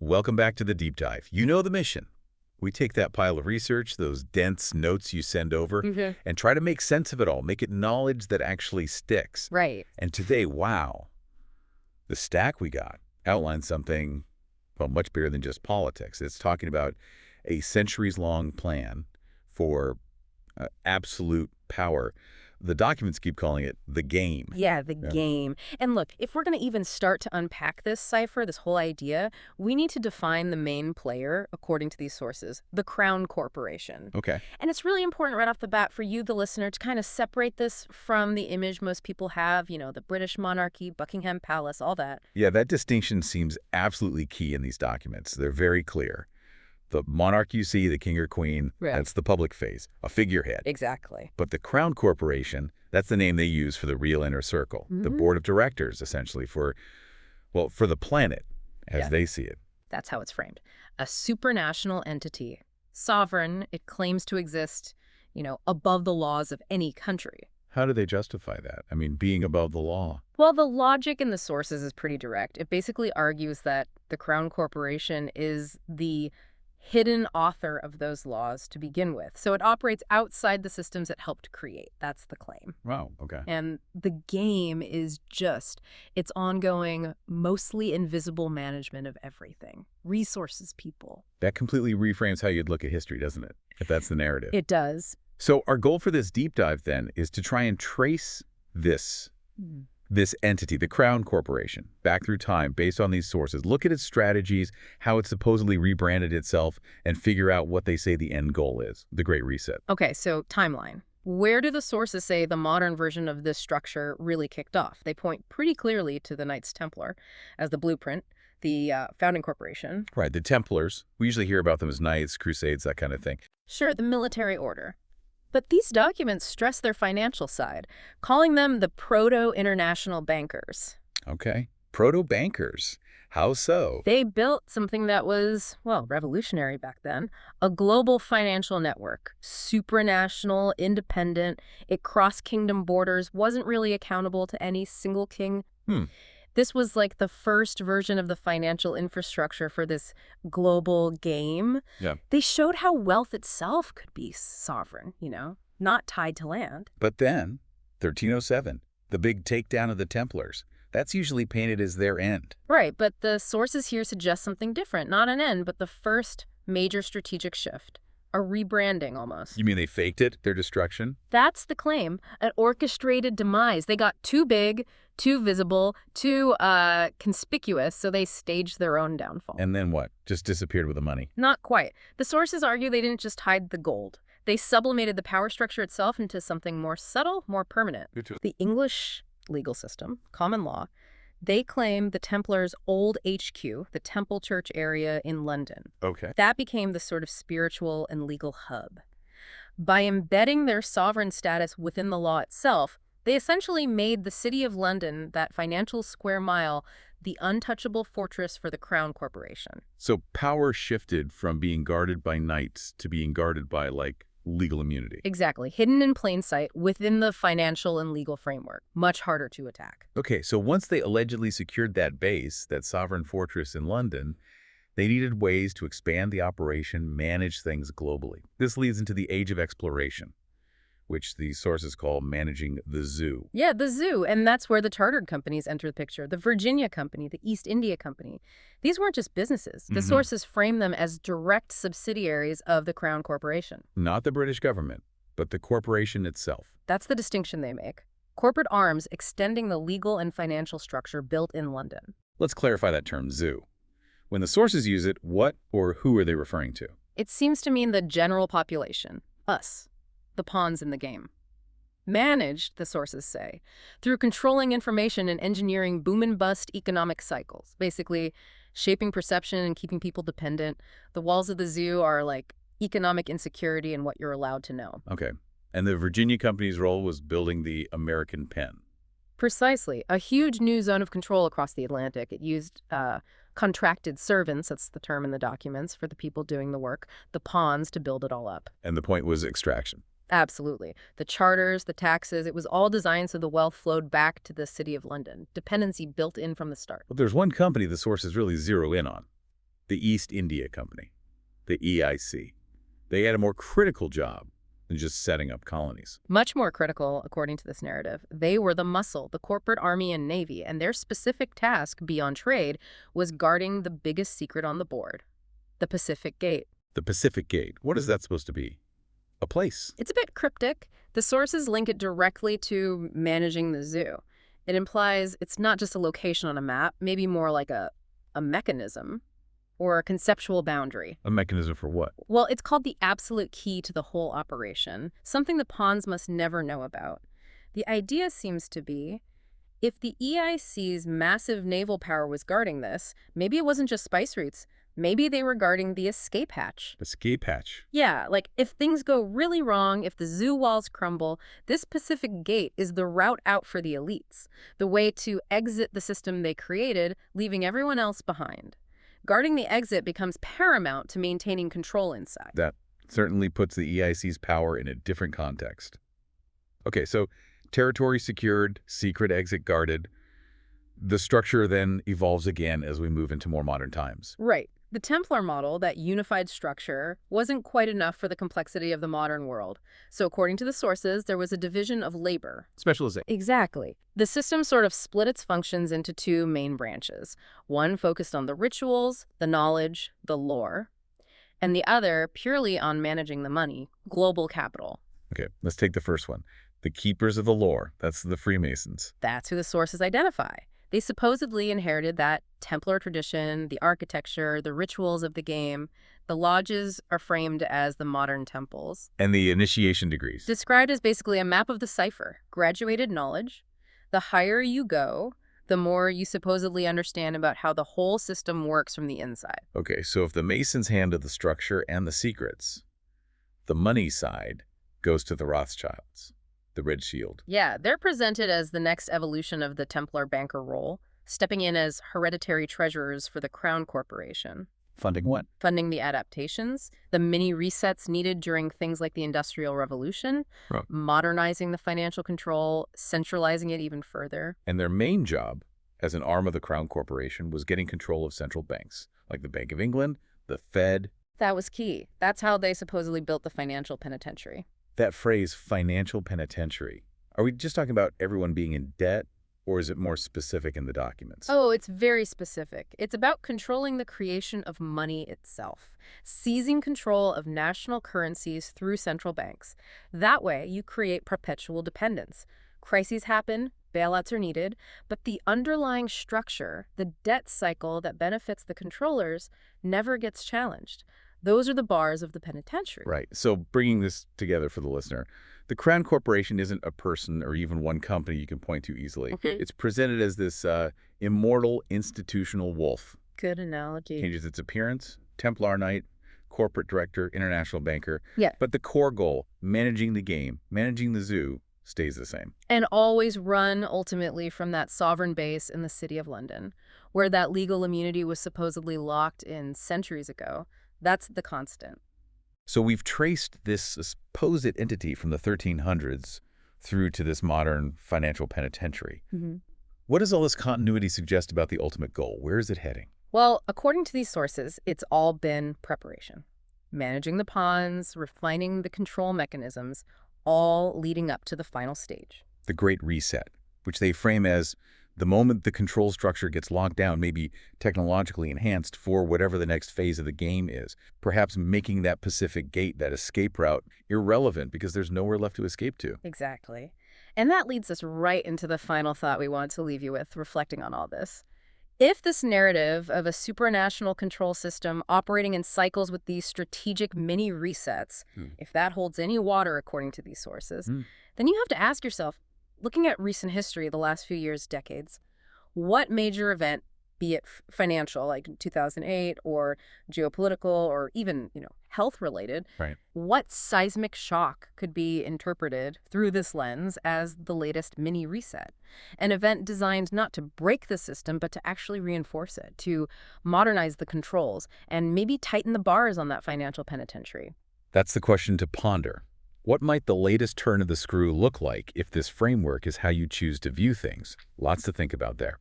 Welcome back to the deep dive. You know the mission. We take that pile of research, those dense notes you send over, and try to make sense of it all, make it knowledge that actually sticks. Right. And today, wow, the stack we got outlines something, well, much bigger than just politics. It's talking about a centuries-long plan for absolute power. The documents keep calling it the game. Yeah, the game. And look, if we're going to even start to unpack this cipher, this whole idea, we need to define the main player, according to these sources, the Crown Corporation. Okay. And it's really important right off the bat for you, the listener, to kind of separate this from the image most people have, you know, the British monarchy, Buckingham Palace, all that. Yeah, that distinction seems absolutely key in these documents. They're very clear. The monarch you see, the king or queen, that's the public face, a figurehead. Exactly. But the Crown Corporation, that's the name they use for the real inner circle. The board of directors, essentially, for the planet, as they see it. That's how it's framed. A supranational entity. Sovereign, it claims to exist, you know, above the laws of any country. How do they justify that? I mean, being above the law. Well, the logic in the sources is pretty direct. It basically argues that the Crown Corporation is the hidden author of those laws to begin with. So it operates outside the systems it helped create. That's the claim. Wow, okay. And the game is just its ongoing, mostly invisible management of everything. Resources, people. That completely reframes how you'd look at history, doesn't it? If that's the narrative. It does. So our goal for this deep dive, then, is to try and trace this entity, the Crown Corporation, back through time based on these sources. Look at its strategies, how it supposedly rebranded itself, and figure out what they say the end goal is, the Great Reset. Okay, so timeline. Where do the sources say the modern version of this structure really kicked off? They point pretty clearly to the Knights Templar as the blueprint, the founding corporation. Right, the Templars. We usually hear about them as knights, crusades, that kind of thing. Sure, the military order. But these documents stress their financial side, calling them the proto-international bankers. Okay. Proto-bankers. How so? They built something that was, well, revolutionary back then, a global financial network, supranational, independent. It crossed kingdom borders, wasn't really accountable to any single king. This was like the first version of the financial infrastructure for this global game. Yeah. They showed how wealth itself could be sovereign, you know, not tied to land. But then, 1307, the big takedown of the Templars. That's usually painted as their end. Right, but the sources here suggest something different. Not an end, but the first major strategic shift. A rebranding, almost. You mean they faked it, their destruction? That's the claim. An orchestrated demise. They got too big, too visible, too conspicuous, so they staged their own downfall. And then what? Just disappeared with the money? Not quite. The sources argue they didn't just hide the gold. They sublimated the power structure itself into something more subtle, more permanent. The English legal system, common law, they claim the Templars' old HQ, the Temple Church area in London. Okay. That became the sort of spiritual and legal hub. By embedding their sovereign status within the law itself, they essentially made the city of London, that financial square mile, the untouchable fortress for the Crown Corporation. So power shifted from being guarded by knights to being guarded by, like, legal immunity. Exactly. Hidden in plain sight within the financial and legal framework. Much harder to attack. Okay, so once they allegedly secured that base, that sovereign fortress in London, they needed ways to expand the operation, manage things globally. This leads into the age of exploration, which the sources call managing the zoo. Yeah, the zoo. And that's where the chartered companies enter the picture. The Virginia Company, the East India Company. These weren't just businesses. The sources frame them as direct subsidiaries of the Crown Corporation. Not the British government, but the corporation itself. That's the distinction they make. Corporate arms extending the legal and financial structure built in London. Let's clarify that term, zoo. When the sources use it, what or who are they referring to? It seems to mean the general population, us, the pawns in the game. Managed, the sources say, through controlling information and engineering boom and bust economic cycles, basically shaping perception and keeping people dependent. The walls of the zoo are like economic insecurity and what you're allowed to know. Okay. And the Virginia Company's role was building the American pen. Precisely. A huge new zone of control across the Atlantic. It used contracted servants, that's the term in the documents, for the people doing the work, the pawns to build it all up. And the point was extraction. Absolutely. The charters, the taxes, it was all designed so the wealth flowed back to the city of London. Dependency built in from the start. But there's one company the sources really zero in on. the East India Company, the EIC. They had a more critical job than just setting up colonies. Much more critical, according to this narrative. They were the muscle, the corporate army and navy, and their specific task beyond trade was guarding the biggest secret on the board, the Pacific Gate. The Pacific Gate, what is that supposed to be? A place? It's a bit cryptic. The sources link it directly to managing the zoo. It implies it's not just a location on a map, maybe more like a mechanism or a conceptual boundary. A mechanism for what? Well, it's called the absolute key to the whole operation, something the pawns must never know about. The idea seems to be, if the EIC's massive naval power was guarding this, maybe it wasn't just spice routes. Maybe they were guarding the escape hatch. Escape hatch? Yeah, like if things go really wrong, if the zoo walls crumble, this Pacific Gate is the route out for the elites, the way to exit the system they created, leaving everyone else behind. Guarding the exit becomes paramount to maintaining control inside. That certainly puts the EIC's power in a different context. Okay, so territory secured, secret exit guarded. The structure then evolves again as we move into more modern times. Right. The Templar model, that unified structure, wasn't quite enough for the complexity of the modern world. So according to the sources, there was a division of labor. Specialization. Exactly. The system sort of split its functions into two main branches. One focused on the rituals, the knowledge, the lore, and the other purely on managing the money, global capital. Okay, let's take the first one. The keepers of the lore. That's the Freemasons. That's who the sources identify. They supposedly inherited that Templar tradition, the architecture, the rituals of the game. The lodges are framed as the modern temples. And the initiation degrees. Described as basically a map of the cypher, graduated knowledge. The higher you go, the more you supposedly understand about how the whole system works from the inside. Okay, so if the Masons handle the structure and the secrets, the money side goes to the Rothschilds. The Red Shield. Yeah, they're presented as the next evolution of the Templar banker role, stepping in as hereditary treasurers for the Crown Corporation. Funding what? Funding the adaptations, the mini resets needed during things like the Industrial Revolution, Right. modernizing the financial control, centralizing it even further. And their main job as an arm of the Crown Corporation was getting control of central banks, like the Bank of England, the Fed. That was key. That's how they supposedly built the financial penitentiary. That phrase, financial penitentiary, are we just talking about everyone being in debt, or is it more specific in the documents? Oh, it's very specific. It's about controlling the creation of money itself, seizing control of national currencies through central banks. That way, you create perpetual dependence. Crises happen, bailouts are needed, but the underlying structure, the debt cycle that benefits the controllers, never gets challenged. Those are the bars of the penitentiary. Right. So bringing this together for the listener, the Crown Corporation isn't a person or even one company you can point to easily. Okay. It's presented as this immortal institutional wolf. Good analogy. Changes its appearance, Templar Knight, corporate director, international banker. Yeah. But the core goal, managing the game, managing the zoo, stays the same. And always run, ultimately, from that sovereign base in the City of London, where that legal immunity was supposedly locked in centuries ago. That's the constant. So we've traced this supposed entity from the 1300s through to this modern financial penitentiary. Mm-hmm. What does all this continuity suggest about the ultimate goal? Where is it heading? Well, according to these sources, it's all been preparation. Managing the pawns, refining the control mechanisms, all leading up to the final stage. The Great Reset, which they frame as the moment the control structure gets locked down, maybe technologically enhanced for whatever the next phase of the game is, perhaps making that Pacific Gate, that escape route, irrelevant because there's nowhere left to escape to. Exactly. And that leads us right into the final thought we want to leave you with, reflecting on all this. If this narrative of a supranational control system operating in cycles with these strategic mini resets, if that holds any water according to these sources, then you have to ask yourself, looking at recent history, the last few years, decades, what major event, be it financial, like 2008, or geopolitical, or even, health-related, Right. what seismic shock could be interpreted through this lens as the latest mini reset? An event designed not to break the system, but to actually reinforce it, to modernize the controls, and maybe tighten the bars on that financial penitentiary. That's the question to ponder. What might the latest turn of the screw look like if this framework is how you choose to view things? Lots to think about there.